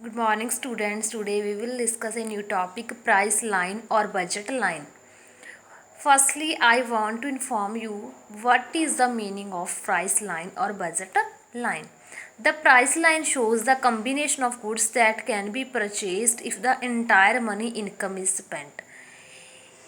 Good morning, students. Today we will discuss a new topic, price line or budget line. Firstly, I want to inform you what is the meaning of price line or budget line. The price line shows the combination of goods that can be purchased if the entire money income is spent.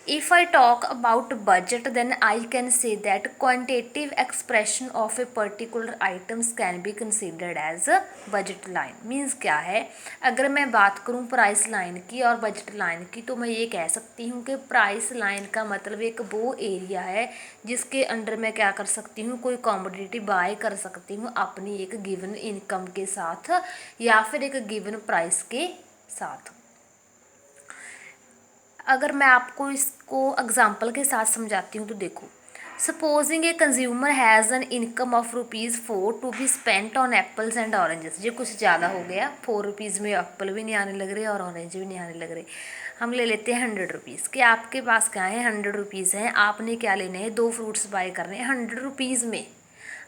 If I talk about budget, then I can say that quantitative expression of a particular items can be considered as a budget line. Means क्या है, अगर मैं बात करूं price line की और budget line की, तो मैं ये कह सकती हूँ कि प्राइस लाइन का मतलब एक वो एरिया है जिसके अंडर मैं क्या कर सकती हूँ, कोई कॉमोडिटी बाय कर सकती हूँ अपनी एक गिवन इनकम के साथ या फिर एक गिवन प्राइस के साथ। अगर मैं आपको इसको एग्जाम्पल के साथ समझाती हूँ तो देखो, supposing a consumer has an income of ₹4 to be spent on apples and oranges. ये कुछ ज़्यादा हो गया, ₹4 में एप्पल भी नहीं आने लग रहे और ऑरेंज भी नहीं आने लग रहे। हम ले लेते हैं ₹100 कि आपके पास क्या है, ₹100 हैं, आपने क्या लेने हैं, 2 फ्रूट्स बाय करने हैं ₹100 में।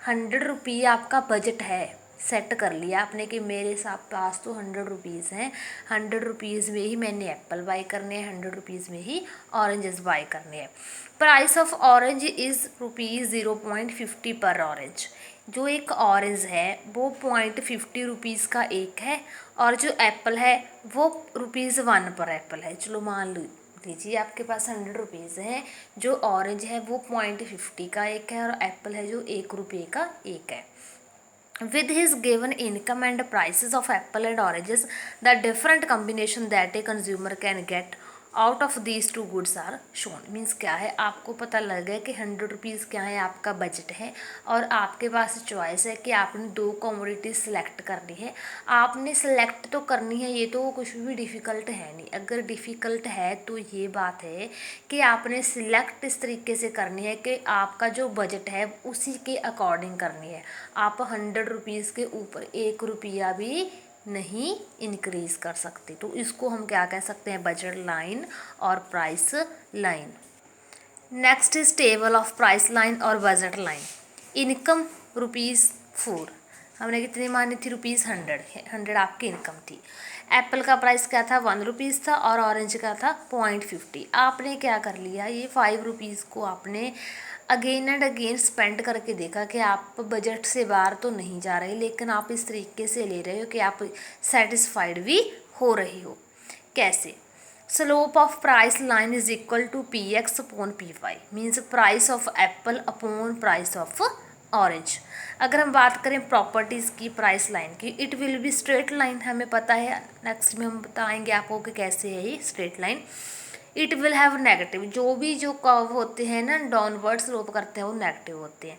₹100 आपका बजट है, सेट कर लिया आपने कि मेरे पास तो ₹100 हैं, ₹100 में ही मैंने एप्पल बाय करने हैं, ₹100 में ही ऑरेंजेस बाय करने हैं। प्राइस ऑफ ऑरेंज इज़ ₹0.50 पर ऑरेंज। जो एक ऑरेंज है वो ₹0.50 का एक है और जो एप्पल है वो ₹1 पर एप्पल है। चलो मान लीजिए आपके पास ₹100 है, जो ऑरेंज है वो ₹0.50 का एक है और एप्पल है जो ₹1 का एक है। With his given income and prices of apple and oranges, the different combination that a consumer can get out of these two goods are shown. Means क्या है, आपको पता लग गया कि ₹100 क्या है, आपका बजट है और आपके पास चॉइस है कि आपने 2 कमोडिटी सेलेक्ट करनी है। आपने सेलेक्ट तो करनी है, ये तो कुछ भी डिफ़िकल्ट है नहीं। अगर डिफ़िकल्ट है तो ये बात है कि आपने सिलेक्ट इस तरीके से करनी है कि आपका जो बजट है उसी के अकॉर्डिंग करनी है। आप ₹100 के ऊपर ₹1 भी नहीं इंक्रीज कर सकते। तो इसको हम क्या कह सकते हैं, बजट लाइन और price line. Next is table of price line और बजट लाइन। इनकम ₹4, हमने कितनी मानी थी, ₹100 आपकी इनकम थी। एप्पल का प्राइस क्या था, ₹1 था और ऑरेंज का था 0.50। आपने क्या कर लिया, ये ₹5 को आपने अगेन एंड अगेन स्पेंड करके देखा कि आप बजट से बाहर तो नहीं जा रहे, लेकिन आप इस तरीके से ले रहे हो कि आप सेटिस्फाइड भी हो रहे हो। कैसे, slope of price line is equal to PX upon PY। Means price of apple upon price of orange. अगर हम बात करें प्रॉपर्टीज़ की प्राइस लाइन की, it will be straight line, हमें पता है, नेक्स्ट में हम बताएंगे आपको कि कैसे है ये straight line. It will have negative, जो कर्व होते हैं ना डाउनवर्ड स्लोप करते हैं वो नेगेटिव होते हैं।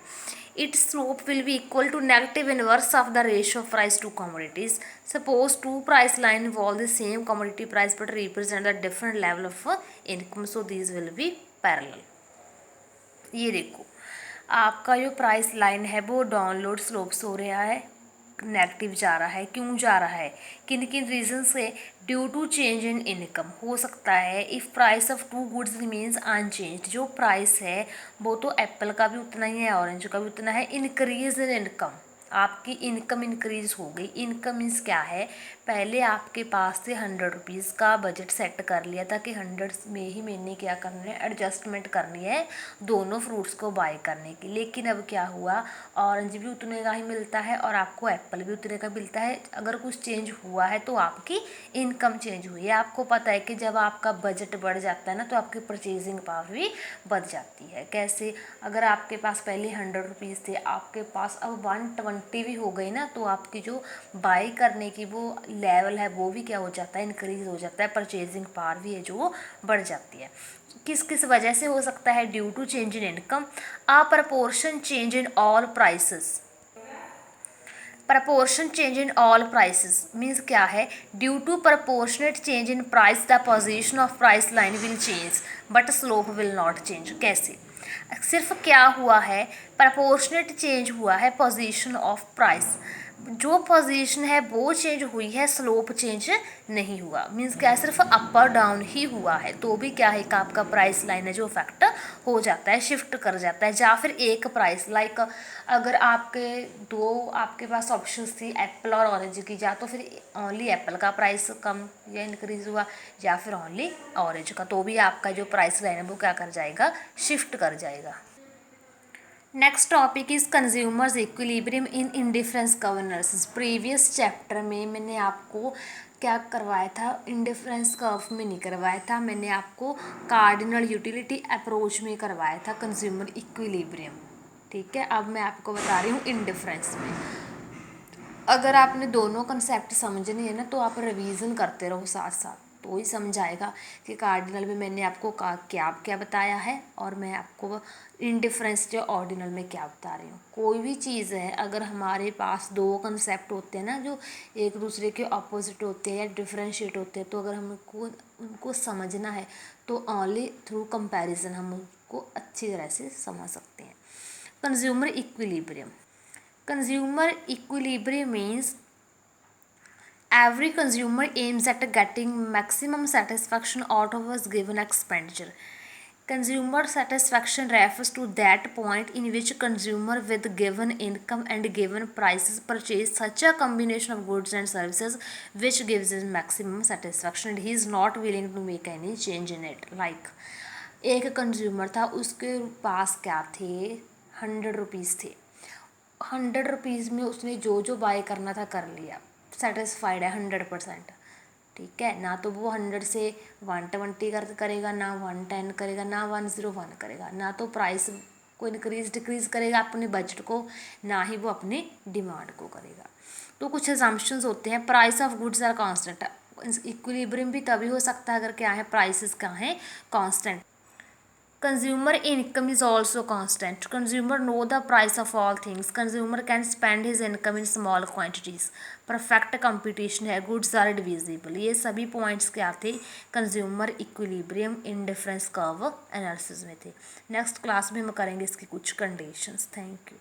It slope will be equal to negative inverse of the ratio of price two commodities. Suppose 2 price line involve the same commodity price but represent the different level of income, so these will be parallel. ये देखो, आपका जो price line है वो downward slopes हो रहा है, negative जा रहा है। क्यों जा रहा है, किन किन रीजन से, due to change in income. हो सकता है if price of 2 goods remains unchanged, जो प्राइस है वो तो एप्पल का भी उतना ही है, ऑरेंज का भी उतना है। इंक्रीज इन इनकम, आपकी इनकम इंक्रीज हो गई। इनकम मीन्स क्या है, पहले आपके पास से ₹100 का बजट सेट कर लिया था कि 100 में ही मैंने क्या करना है, एडजस्टमेंट करनी है दोनों फ्रूट्स को बाय करने की। लेकिन अब क्या हुआ, ऑरेंज भी उतने का ही मिलता है और आपको एप्पल भी उतने का मिलता है। अगर कुछ चेंज हुआ है तो आपकी इनकम चेंज हुई है। आपको पता है कि जब आपका बजट बढ़ जाता है ना तो आपकी परचेजिंग पावर भी बढ़ जाती है। कैसे, अगर आपके पास पहले ₹100 थे, आपके पास अब 120 भी हो गई ना, तो आपकी जो बाई करने की वो लेवल है वो भी क्या हो जाता है, इंक्रीज हो जाता है। परचेजिंग पावर भी है जो बढ़ जाती है। किस किस वजह से हो सकता है, due to change in income, a proportion change in all prices. Proportion change in all prices means क्या है, due to proportionate change in price the position of price line will change but slope will not change. कैसे, सिर्फ क्या हुआ है, proportionate change हुआ है position of price, जो पोजीशन है वो चेंज हुई है, स्लोप चेंज नहीं हुआ। मीन्स क्या है, सिर्फ अप और डाउन ही हुआ है, तो भी क्या है कि आपका प्राइस लाइन है जो इफेक्ट हो जाता है, शिफ्ट कर जाता है। या फिर एक प्राइस लाइक अगर आपके पास ऑप्शंस थी एप्पल और ऑरेंज की, या तो फिर ओनली एप्पल का प्राइस कम या इंक्रीज हुआ, या फिर ओनली ऑरेंज का, तो भी आपका जो प्राइस लाइन है वो क्या कर जाएगा, शिफ्ट कर जाएगा। Next topic is consumers equilibrium in indifference governance. Previous chapter में मैंने आपको क्या करवाया था, इंडिफरेंस कर्व में नहीं करवाया था, मैंने आपको कार्डिनल यूटिलिटी अप्रोच में करवाया था कंज्यूमर इक्विलिब्रियम। ठीक है, अब मैं आपको बता रही हूँ इंडिफरेंस में। अगर आपने दोनों कंसेप्ट समझने हैं ना, तो आप रिवीजन करते रहो साथ साथ, तो ही समझ आएगा कि कार्डिनल में मैंने आपको क्या क्या बताया है और मैं आपको इनडिफरेंस जो ऑर्डिनल में क्या बता रही हूँ। कोई भी चीज़ है, अगर हमारे पास दो कंसेप्ट होते हैं ना जो एक दूसरे के ऑपोजिट होते हैं या डिफरेंशिएट होते हैं, तो अगर हमको उनको समझना है तो ओनली थ्रू कंपैरिजन हम उनको अच्छी तरह से समझ सकते हैं। Consumer equilibrium. Consumer equilibrium means every consumer aims at getting maximum satisfaction out of his given expenditure. Consumer satisfaction refers to that point in which consumer with given income and given prices purchase such a combination of goods and services which gives him maximum satisfaction and he is not willing to make any change in it. Like एक consumer था, उसके पास क्या थे, 100 rupees थे। 100 rupees में उसने जो जो बाय करना था कर लिया, सेटिस्फाइड है 100%। ठीक है, ना तो वो 100 से 120 करेगा, ना 110 करेगा, ना 101 करेगा, ना तो प्राइस को इंक्रीज डिक्रीज करेगा अपने बजट को, ना ही वो अपनी डिमांड को करेगा। तो कुछ अजम्पशंस होते हैं। Price of goods are constant. Equilibrium भी तभी हो सकता है अगर क्या है, प्राइसेस क्या हैं, constant. Consumer income is also constant. Consumer know the price of all things. Consumer can spend his income in small quantities. Perfect competition है, goods are divisible. ये सभी पॉइंट्स क्या थे, consumer equilibrium indifference curve analysis में थे। Next class में हम करेंगे इसकी कुछ कंडीशंस। Thank you.